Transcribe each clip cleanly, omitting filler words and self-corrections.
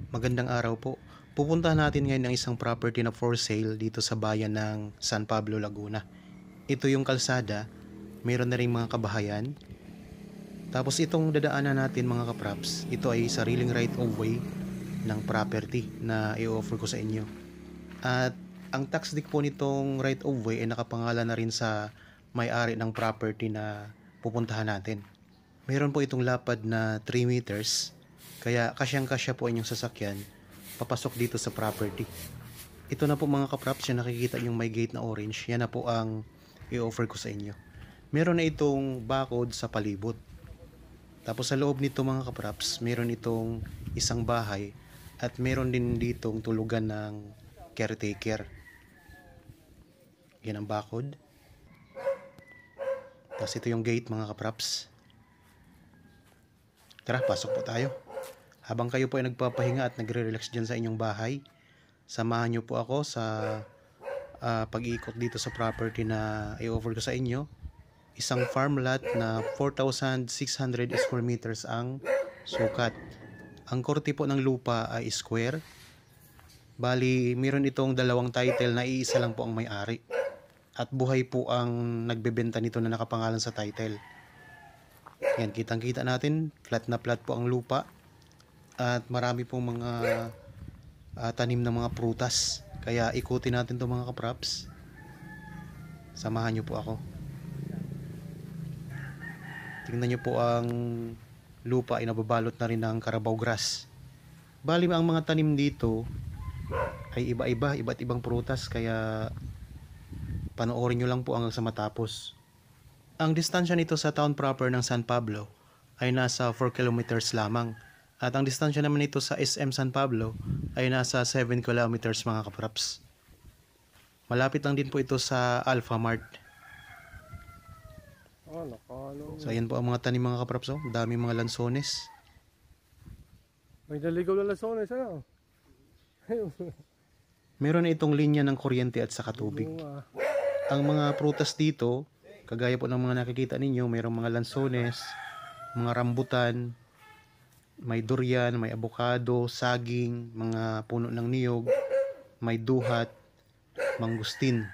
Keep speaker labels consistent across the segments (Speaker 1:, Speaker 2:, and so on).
Speaker 1: Magandang araw po. Pupuntahan natin ngayon ang isang property na for sale dito sa bayan ng San Pablo, Laguna. Ito yung kalsada, mayroon na rin mga kabahayan. Tapos itong dadaanan natin mga kapraps, ito ay sariling right of way ng property na i-offer ko sa inyo. At ang tax deed po nitong right of way ay nakapangalan na rin sa may-ari ng property na pupuntahan natin. Mayroon po itong lapad na 3 meters, kaya kasyang-kasya po inyong sasakyan papasok dito sa property. Ito na po mga kapraps, yung nakikita yung may gate na orange, yan na po ang i-offer ko sa inyo. Meron na itong bakod sa palibot. Tapos sa loob nito mga kapraps, meron itong isang bahay at meron din ditong tulugan ng caretaker. Yan ang bakod. Tapos ito yung gate mga kapraps. Tara, pasok po tayo. Habang kayo po ay nagpapahinga at nagre-relax dyan sa inyong bahay, samahan nyo po ako sa pag-iikot dito sa property na i-offer ko sa inyo. Isang farm lot na 4,600 square meters ang sukat. Ang korte po ng lupa ay square. Bali, meron itong dalawang title na iisa lang po ang may-ari. At buhay po ang nagbebenta nito na nakapangalan sa title. Yan, kitang-kita natin, flat na flat po ang lupa. At marami pong mga tanim na mga prutas. Kaya ikutin natin to mga kapraps. Samahan nyo po ako. Tingnan nyo po ang lupa ay nababalot na rin ng Carabao grass. Bali ang mga tanim dito ay iba-iba, iba't ibang prutas. Kaya panoorin nyo lang po hanggang sa matapos. Ang distansya nito sa town proper ng San Pablo ay nasa 4 kilometers lamang. At ang distansya naman nito sa SM San Pablo ay nasa 7 kilometers mga kapraps. Malapit lang din po ito sa Alpha Mart. So ayan po ang mga tanim mga kapraps. Oh. Dami mga lansones.
Speaker 2: May naligaw na lansones, ano?
Speaker 1: Meron na itong linya ng kuryente at saka tubig. Ang mga prutas dito, kagaya po ng mga nakikita ninyo, mayroong mga lansones, mga rambutan, may durian, may abokado, saging, mga puno ng niyog, may duhat, mangustin.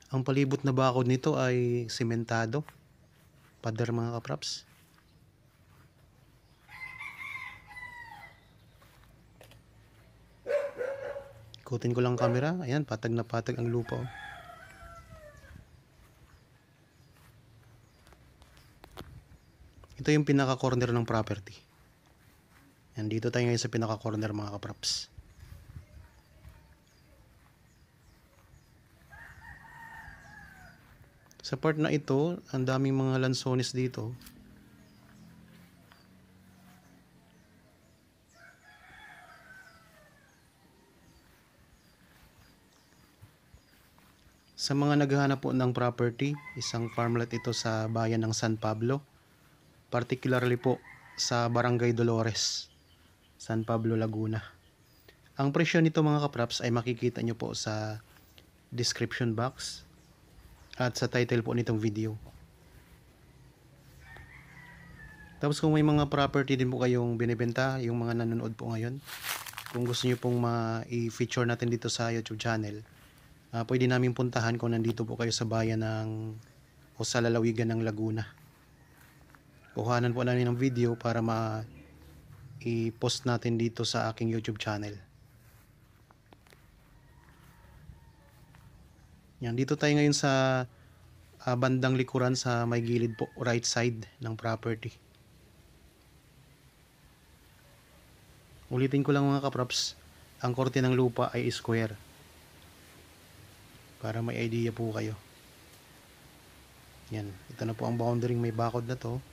Speaker 1: Ang palibot na bakod nito ay sementado. Pader mga kapraps. Ikutin ko lang camera. Ayan, patag na patag ang lupa. Oh. Ito yung pinaka-corner ng property. Yan, dito tayo ngayon sa pinaka-corner mga kapraps. Sa part na ito, ang daming mga lansones dito. Sa mga naghahanap po ng property, isang farmlet ito sa bayan ng San Pablo. Particularly po sa Barangay Dolores, San Pablo, Laguna. Ang presyo nito mga kapraps ay makikita nyo po sa description box at sa title po nitong video. Tapos kung may mga property din po kayong binibenta, yung mga nanonood po ngayon, kung gusto nyo pong ma-feature natin dito sa YouTube channel, pwede namin puntahan kung nandito po kayo sa bayan ng o sa lalawigan ng Laguna. Kuhanan po namin ng video para i-post natin dito sa aking YouTube channel. Yan, dito tayo ngayon sa bandang likuran sa may gilid po, right side ng property. Ulitin ko lang mga kapraps, ang korte ng lupa ay square. Para may idea po kayo. Yan, ito na po ang boundary, may bakod na to.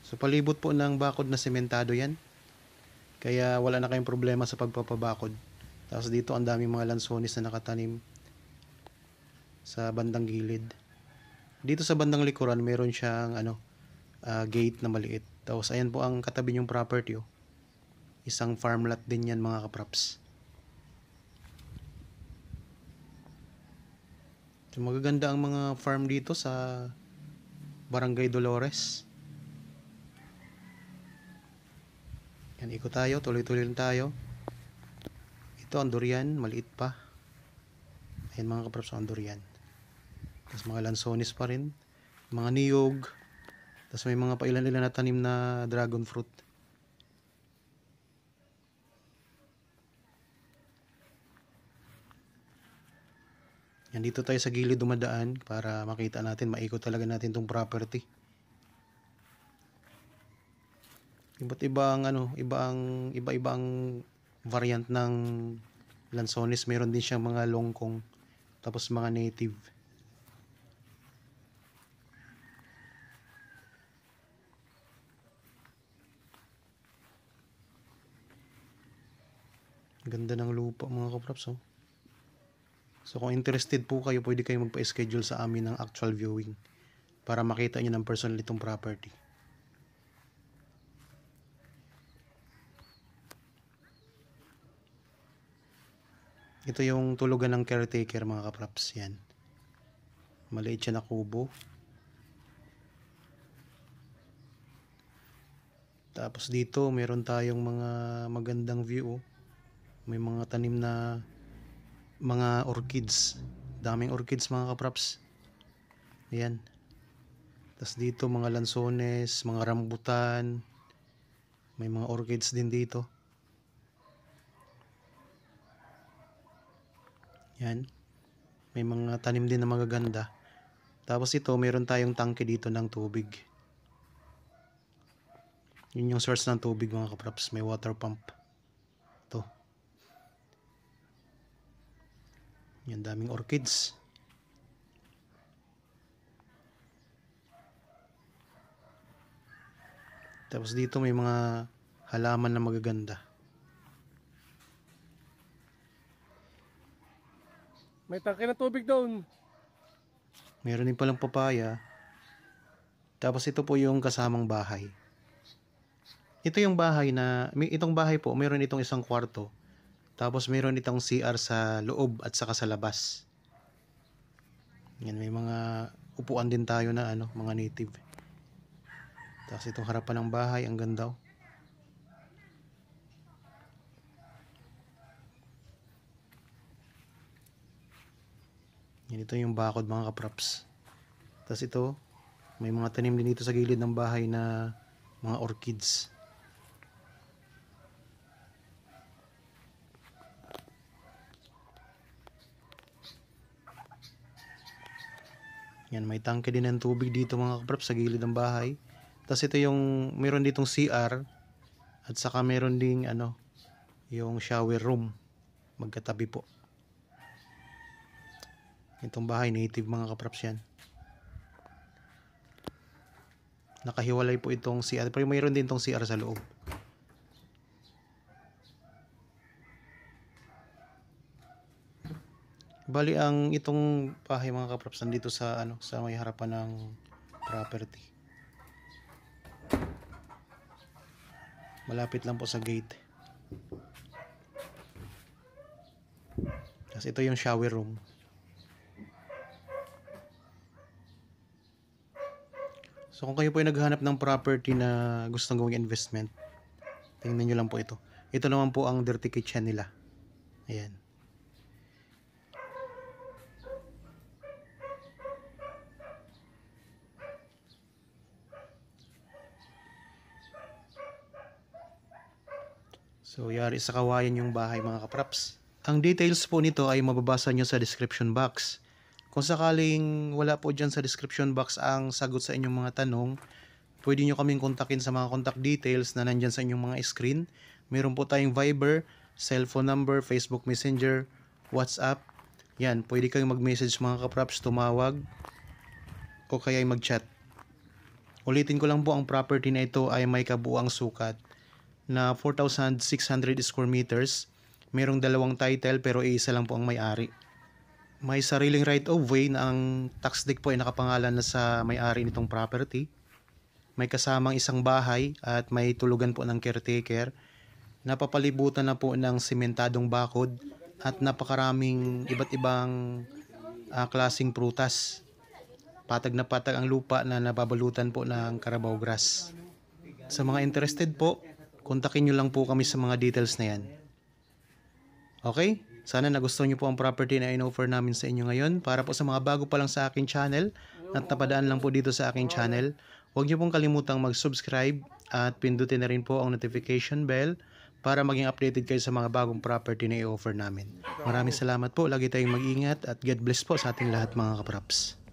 Speaker 1: So palibot po ng bakod na sementado yan. Kaya wala na kayong problema sa pagpapabakod. Tapos dito ang daming mga lansones na nakatanim sa bandang gilid. Dito sa bandang likuran meron siyang gate na maliit. Tapos ayan po ang katabi niyong property. Oh. Isang farm lot din yan mga kapraps. So magaganda ang mga farm dito sa Barangay Dolores. Yan, ikot tayo, tuloy-tuloy lang tayo. Ito ang durian, maliit pa. Ayan mga kaprops, ang durian. Tapos mga lansones pa rin, mga niyog. Tapos may mga pailan-ilan na tanim na dragon fruit. Yan, dito tayo sa gilid dumadaan para makita natin, maikot talaga natin tong property. Iba't iba ang iba-iba ang variant ng lansones. Meron din siyang mga longkong, tapos mga native. Ganda ng lupa mga kaprops, oh. So kung interested po kayo, pwede kayong magpa-schedule sa amin ng actual viewing para makita nyo ng personal itong property. Ito yung tulugan ng caretaker mga kaprops. Yan, maliit siya na kubo. Tapos dito meron tayong mga magandang view, oh. May mga tanim na mga orchids, daming orchids mga kaprops. Ayan. Tapos dito mga lansones, mga rambutan, may mga orchids din dito. Yan, may mga tanim din na magaganda. Tapos ito, meron tayong tangke dito ng tubig. Yun yung source ng tubig mga kaprops, may water pump. Ito. Yan, daming orchids. Tapos dito may mga halaman na magaganda.
Speaker 2: May tangke na tubig doon.
Speaker 1: Meron din palang papaya. Tapos ito po yung kasamang bahay. Ito yung bahay na, itong bahay po, meron itong isang kwarto. Tapos meron itong CR sa loob at saka sa labas. Yan, may mga upuan din tayo na mga native. Tapos itong harapan ng bahay, ang ganda, oh. Yan, ito yung bakod mga kaprops. Tapos ito, may mga tanim din dito sa gilid ng bahay na mga orchids. Yan, may tangke din ng tubig dito mga kaprops sa gilid ng bahay. Tapos ito yung, meron ditong CR at saka meron ding yung shower room magkatabi po. Itong bahay native mga kaprops yan. Nakahiwalay po itong CR, pero mayroon din itong CR sa loob. Bali ang itong bahay mga kaprops nandito sa sa may harapan ng property. Malapit lang po sa gate. Tapos ito yung shower room. So kung kayo po ay naghahanap ng property na gustong gawing investment, tingnan nyo lang po ito. Ito naman po ang dirty kitchen nila. Ayan. So yari sa kawayan yung bahay mga kaprops. Ang details po nito ay mababasa nyo sa description box. Kung sakaling wala po dyan sa description box ang sagot sa inyong mga tanong, pwede nyo kaming kontakin sa mga contact details na nandyan sa inyong mga screen. Meron po tayong Viber, cellphone number, Facebook Messenger, WhatsApp. Yan, pwede kayong mag-message mga kaprops, tumawag, o kaya ay mag-chat. Ulitin ko lang po, ang property na ito ay may kabuuang sukat na 4,600 square meters. Merong dalawang title pero isa lang po ang may-ari. May sariling right of way na ang tax deed po ay nakapangalan na sa may-ari nitong property. May kasamang isang bahay at may tulugan po ng caretaker. Napapalibutan na po ng sementadong bakod at napakaraming iba't ibang klasing prutas. Patag na patag ang lupa na nababalutan po ng Carabao grass. Sa mga interested po, kontakin nyo lang po kami sa mga details na yan. Okay? Sana nagustuhan nyo po ang property na in-offer namin sa inyo ngayon. Para po sa mga bago pa lang sa aking channel at napadaan lang po dito sa aking channel, huwag nyo pong kalimutang mag-subscribe at pindutin na rin po ang notification bell para maging updated kayo sa mga bagong property na i-offer namin. Maraming salamat po. Lagi tayong mag-ingat at God bless po sa ating lahat mga kapraps.